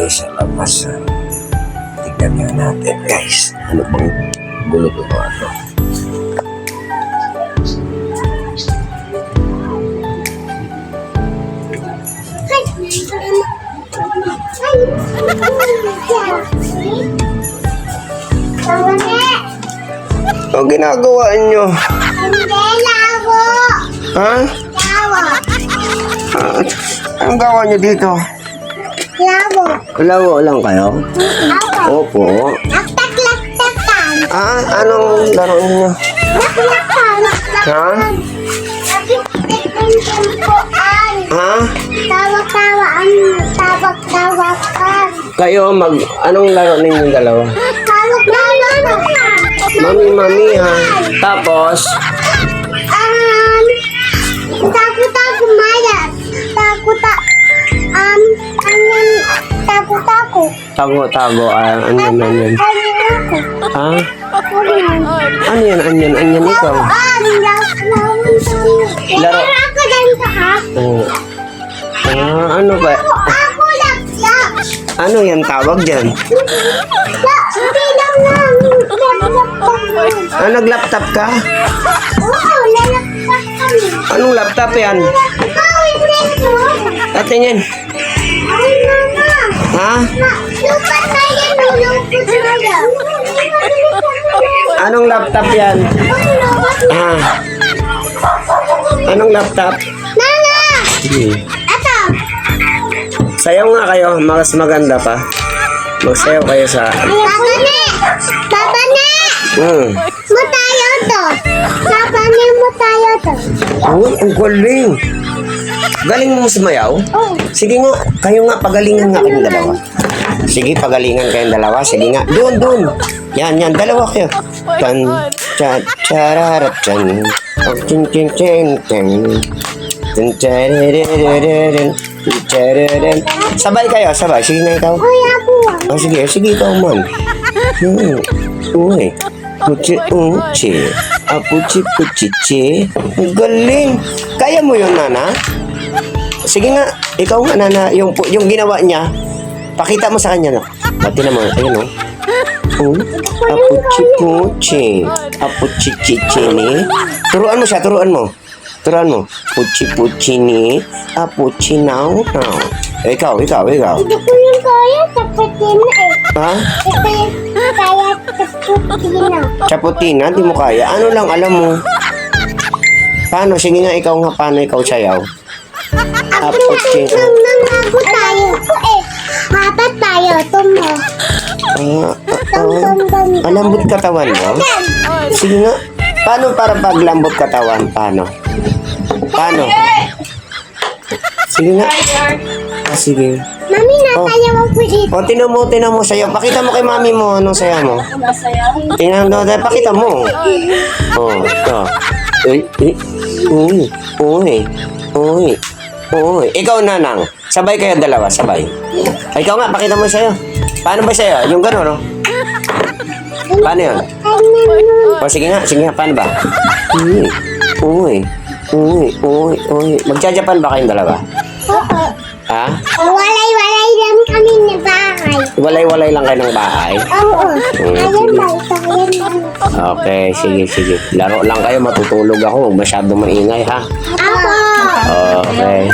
sa labas. Tignan nga natin guys. Ano bang gulo-gulo ito? Ang ginagawa nyo? Labo. Ha? Labo. Anong gawa nyo dito? Labo. Lawo lang kayo? Ako. Opo. Laktak-laktakan. Anong laro ninyo? Laktakan. Ha? Nakikipagpimpuan. Ha? Tawag-tawaan. Tawag-tawakan. Kayo, anong laro ninyo dalawa? Tawag-tawakan. Mami, ha? Tapos, Tago-tago mayat. Tago-tago. tago-tago, anyan. Ha? Ano yan, anyan ikaw? Laro. Ako din sa ako. Ano ba? Ako laklak. Ano yan tawag dyan? Hindi lang lang. Nag-laptop ka? Oo, lalakpak kami. Anong laptop yan? Hindi ito. Tingin. Ay, mama. Ha? Lupat na yan. Lulupot na yan. Anong laptop yan? Ha? Anong laptop? Nana! Hmm. Ito. Sayaw nga kayo, mas maganda pa. Magsayaw kayo sa... Baba ne! Baba ne! Mo tayo to. Baba ne mo tayo to. Uy, ang galing. Galing mo sumayaw? Oh. Sige nga, kayo nga, pagalingan nga kayong dalawa. Sige, pagalingan kayong dalawa. Sige nga, doon. Yan, dalawa kayo. Tan, cha, chararat, chan. Chin, chin, chin, chin. Chin, charararararan. Chararan. Sabay kayo, sabay. Sige nga ikaw. Kuya po. Sige, ikaw man. Uy. Puchi. Puchi. Ang galing. Kaya mo yun, Nana? Sige nga, ikaw nga, Nana. Yung ginawa niya, pakita mo sa kanya, no? Pati naman, ayun, no? Puchi. Puchi ni. Turuan mo siya, turuan mo. Puchi ni. Puchi now. Ikaw. Hindi ko yung kaya. Tapatin na eh. Ha? Ito yung kaya tapatin na. Chaputina, di mo kaya. Ano lang alam mo? Paano? Sige nga, ikaw nga. Paano ikaw sayaw? Puchi. Nanghago tayo. Hapat tayo. Tumo. Lambot katawan mo? Sige nga. Paano para pag lambot katawan? Paano? Sige nga. Sige. Mami, natayo mo po dito. Tinan mo sayaw. Pakita mo kay mami mo anong sayaw mo. Tingnan mo, pakita mo. Ito. Uy. Ikaw, Nanang. Sabay kayo dalawa, sabay. Ikaw nga, pakita mo sayaw. Paano ba sayaw? Yung gano'n, no? Paano yun? Sige nga, paano ba? Uy. Magja-Japan ba kayong dalawa? Oo. Ha? Walay-walay lang kami na bahay. Walay-walay lang kayo ng bahay? Oo. Ayan ba? Ayan lang. Okay, sige. Laro lang kayo, matutulog ako. Huwag masyadong maingay, ha? Ako. Okay.